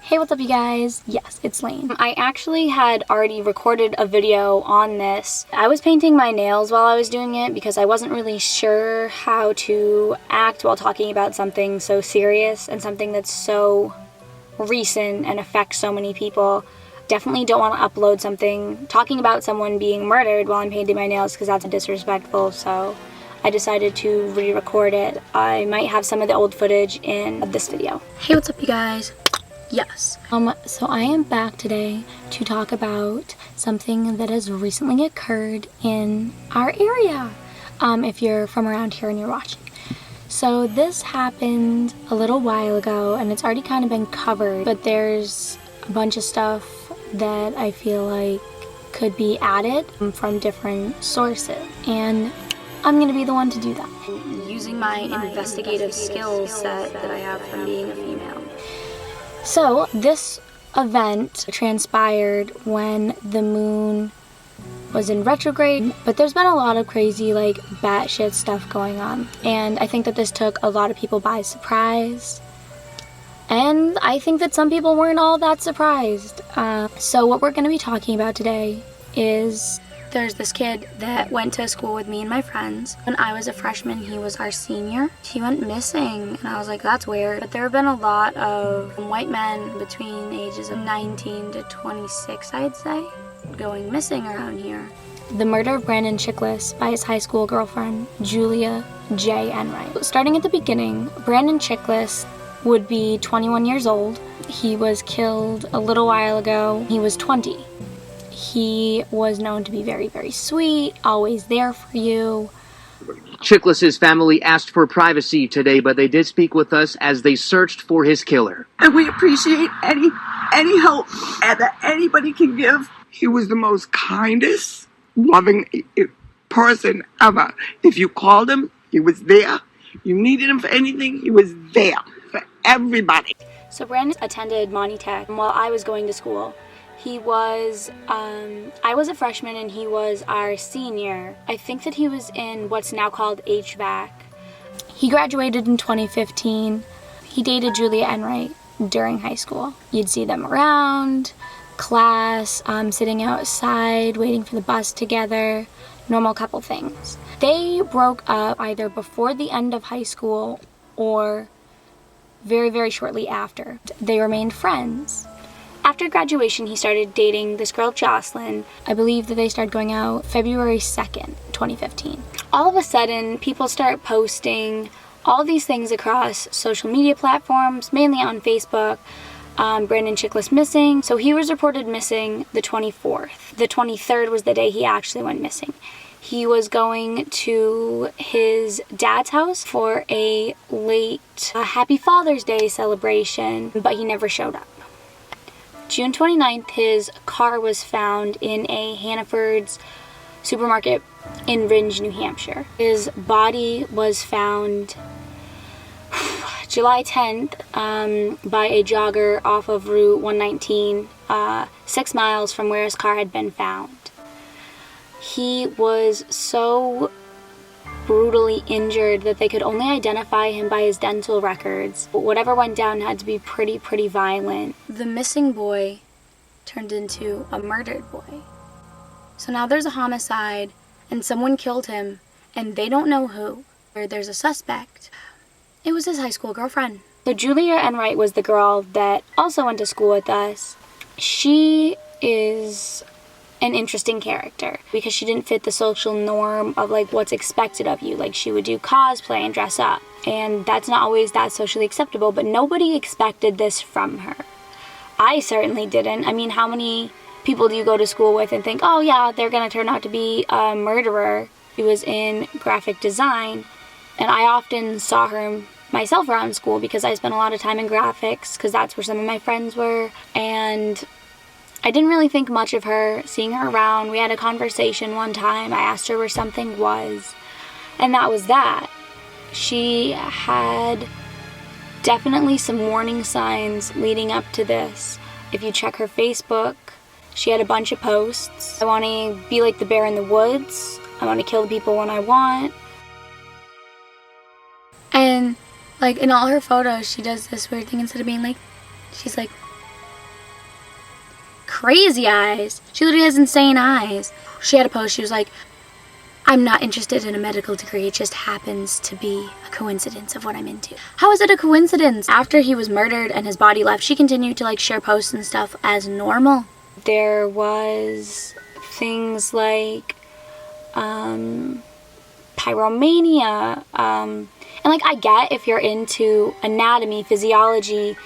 Hey, what's up you guys? Yes, it's Lane. I actually had already recorded a video on this. I was painting my nails while I was doing it because I wasn't really sure how to act while talking about something so serious and something that's so recent and affects so many people. Definitely don't want to upload something talking about someone being murdered while I'm painting my nails because that's disrespectful, so I decided to re-record it. I might have some of the old footage in this video. Hey, what's up you guys? Yes. So I am back today to talk about something that has recently occurred in our area, if you're from around here and you're watching. So this happened a little while ago and it's already kind of been covered, but there's a bunch of stuff that I feel like could be added from different sources, and I'm gonna be the one to do that. Using my investigative skill set that I have from being a female. So this event transpired when the moon was in retrograde, but there's been a lot of crazy, like, batshit stuff going on, and I think that this took a lot of people by surprise, and I think that some people weren't all that surprised. So what we're going to be talking about today is there's this kid that went to school with me and my friends. When I was a freshman, he was our senior. He went missing, and I was like, that's weird. But there have been a lot of white men between ages of 19 to 26, I'd say, going missing around here. The murder of Brandon Chickless by his high school girlfriend, Julia J. Enright. Starting at the beginning, Brandon Chickless would be 21 years old. He was killed a little while ago. He was 20. He was known to be very, very sweet, always there for you. Chickless's family asked for privacy today, but they did speak with us as they searched for his killer. And we appreciate any help that anybody can give. He was the most kindest, loving person ever. If you called him, he was there. You needed him for anything, he was there for everybody. So Brandon attended MONTY TECH while I was going to school. He was, I was a freshman and he was our senior. I think that he was in what's now called HVAC. He graduated in 2015. He dated Julia Enright during high school. You'd see them around, class, sitting outside, waiting for the bus together, normal couple things. They broke up either before the end of high school or very, very shortly after. They remained friends. After graduation, he started dating this girl, Jocelyn. I believe that they started going out February 2nd, 2015. All of a sudden, people start posting all these things across social media platforms, mainly on Facebook. Brandon Chickless missing. So he was reported missing the 24th. The 23rd was the day he actually went missing. He was going to his dad's house for a late Happy Father's Day celebration, but he never showed up. June 29th, his car was found in a Hannaford's supermarket in Rindge, New Hampshire. His body was found July 10th by a jogger off of Route 119, 6 miles from where his car had been found. He was so brutally injured that they could only identify him by his dental records. But whatever went down had to be pretty violent. The missing boy turned into a murdered boy. So now there's a homicide and someone killed him and they don't know who. Or there's a suspect. It was his high school girlfriend. So Julia Enright was the girl that also went to school with us. She is an interesting character because she didn't fit the social norm of like what's expected of you. Like she would do cosplay and dress up, and that's not always that socially acceptable, but nobody expected this from her. I certainly didn't. I mean, how many people do you go to school with and think, oh yeah, they're gonna turn out to be a murderer? She was in graphic design, and I often saw her myself around school because I spent a lot of time in graphics because that's where some of my friends were, and I didn't really think much of her, seeing her around. We had a conversation one time. I asked her where something was, and that was that. She had definitely some warning signs leading up to this. If you check her Facebook, she had a bunch of posts. I want to be like the bear in the woods. I want to kill the people when I want. And like in all her photos, she does this weird thing. Instead of being like, she's like, crazy eyes. She literally has insane eyes. She had a post, she was like, I'm not interested in a medical degree, it just happens to be a coincidence of what I'm into. How is it a coincidence? After he was murdered and his body left, she continued to like share posts and stuff as normal. There was things like pyromania, and like I get if you're into anatomy, physiology,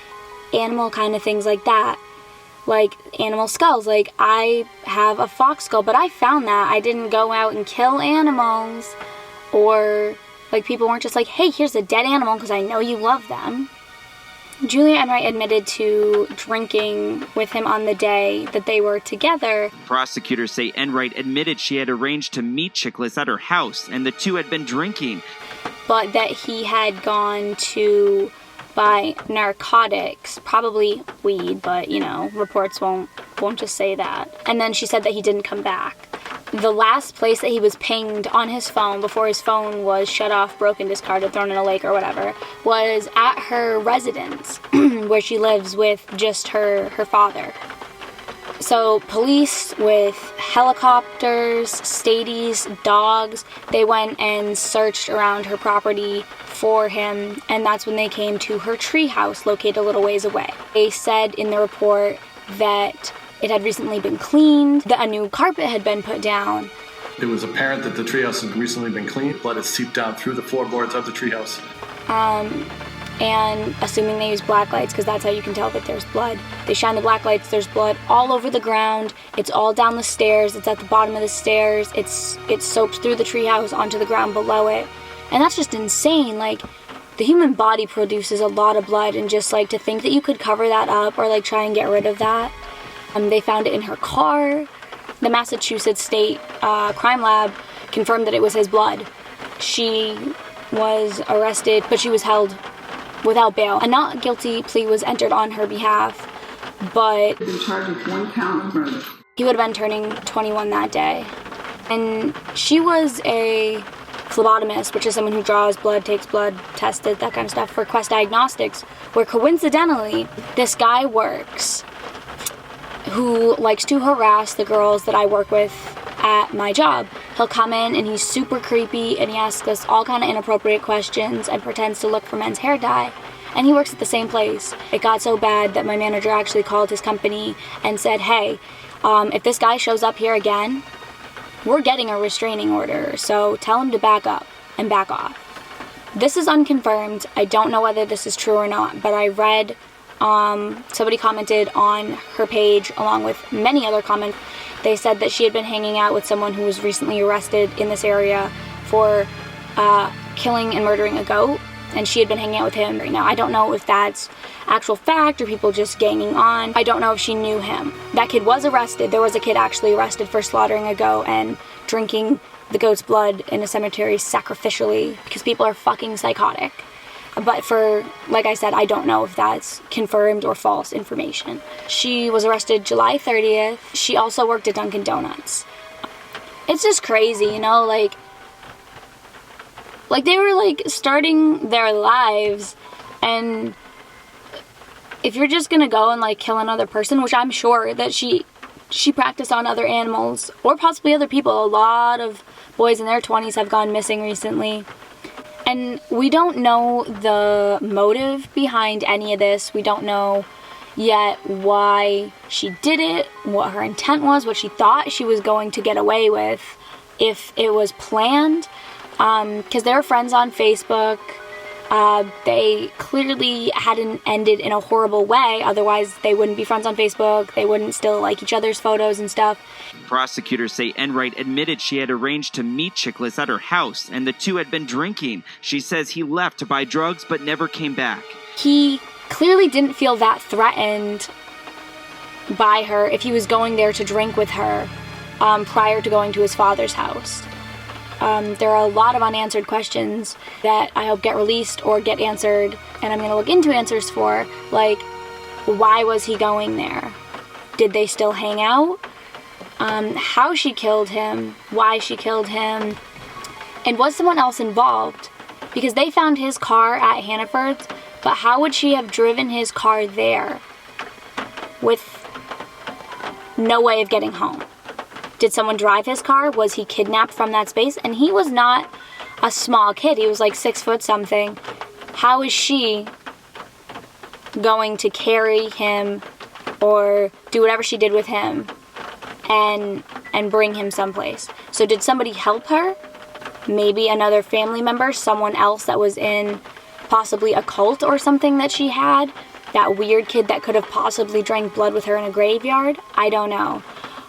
animal kind of things like that, like animal skulls. Like I have a fox skull, but I found that I didn't go out and kill animals, or like people weren't just like, hey, here's a dead animal because I know you love them. Julia Enright admitted to drinking with him on the day that they were together. Prosecutors say Enright admitted she had arranged to meet Chickless at her house and the two had been drinking. But that he had gone to buy narcotics, probably weed, but you know, reports won't just say that. And then she said that he didn't come back. The last place that he was pinged on his phone before his phone was shut off, broken, discarded, thrown in a lake or whatever, was at her residence where she lives with just her father. So police with helicopters, stadies, dogs, they went and searched around her property for him, and that's when they came to her treehouse located a little ways away. They said in the report that it had recently been cleaned, that a new carpet had been put down. It was apparent that the treehouse had recently been cleaned. Blood had seeped down through the floorboards of the treehouse. And assuming they use black lights, because that's how you can tell that there's blood. They shine the black lights, there's blood all over the ground. It's all down the stairs, it's at the bottom of the stairs. It's soaked through the treehouse onto the ground below it. And that's just insane. Like, the human body produces a lot of blood, and just like to think that you could cover that up or like try and get rid of that. They found it in her car. The Massachusetts State Crime Lab confirmed that it was his blood. She was arrested, but she was held without bail. A not guilty plea was entered on her behalf, but In charge of 1 count of murder. he would have been turning 21 that day. And she was a phlebotomist, which is someone who draws blood, takes blood, tests it, that kind of stuff, for Quest Diagnostics, where coincidentally, this guy works who likes to harass the girls that I work with at my job. He'll come in and he's super creepy and he asks us all kind of inappropriate questions and pretends to look for men's hair dye. And he works at the same place. It got so bad that my manager actually called his company and said, hey, if this guy shows up here again, we're getting a restraining order, so tell him to back up and back off. This is unconfirmed. I don't know whether this is true or not, but I read somebody commented on her page along with many other comments. They said that she had been hanging out with someone who was recently arrested in this area for killing and murdering a goat, and she had been hanging out with him. Right now, I don't know if that's actual fact or people just ganging on. I don't know if she knew him. That kid was arrested. There was a kid actually arrested for slaughtering a goat and drinking the goat's blood in a cemetery sacrificially, because people are fucking psychotic. But for, like I said, I don't know if that's confirmed or false information. She was arrested July 30th. She also worked at Dunkin' Donuts. It's just crazy, you know, like they were like starting their lives, and if you're just gonna go and like kill another person, which I'm sure that she practiced on other animals or possibly other people. A lot of boys in their 20s have gone missing recently. And we don't know the motive behind any of this. We don't know yet why she did it, what her intent was, what she thought she was going to get away with, if it was planned. Because they were friends on Facebook. They clearly hadn't ended in a horrible way. Otherwise, they wouldn't be friends on Facebook. They wouldn't still like each other's photos and stuff. Prosecutors say Enright admitted she had arranged to meet Chickless at her house, and the two had been drinking. She says he left to buy drugs but never came back. He clearly didn't feel that threatened by her if he was going there to drink with her prior to going to his father's house. There are a lot of unanswered questions that I hope get released or get answered, and I'm going to look into answers for, like, why was he going there? Did they still hang out? How she killed him, why she killed him, and was someone else involved? Because they found his car at Hannaford's, but how would she have driven his car there with no way of getting home. Did someone drive his car? Was he kidnapped from that space? And he was not a small kid. He was like 6 foot something. How is she going to carry him or do whatever she did with him and bring him someplace? So did somebody help her? Maybe another family member, someone else that was in possibly a cult or something that she had? That weird kid that could have possibly drank blood with her in a graveyard? I don't know.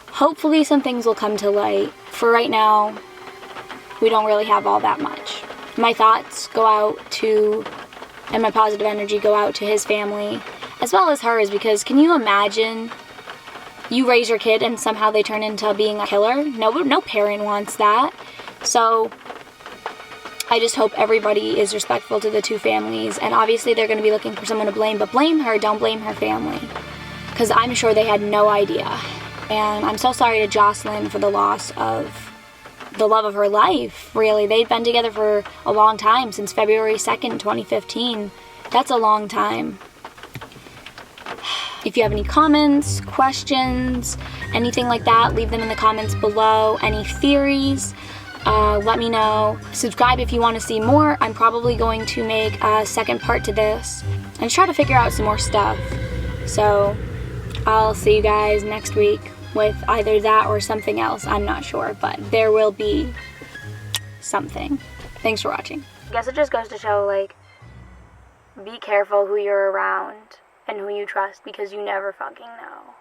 Hopefully some things will come to light. For right now, we don't really have all that much. My thoughts go out to, and my positive energy go out to his family, as well as hers, because can you imagine you raise your kid and somehow they turn into being a killer? No parent wants that. So I just hope everybody is respectful to the two families, and obviously they're going to be looking for someone to blame, but blame her, don't blame her family, because I'm sure they had no idea. And I'm so sorry to Jocelyn for the loss of the love of her life, really. They'd been together for a long time, since February 2nd, 2015. That's a long time. If you have any comments, questions, anything like that, leave them in the comments below. Any theories, let me know. Subscribe if you want to see more. I'm probably going to make a second part to this and try to figure out some more stuff. So I'll see you guys next week with either that or something else. I'm not sure, but there will be something. Thanks for watching. I guess it just goes to show, like, be careful who you're around and who you trust, because you never fucking know.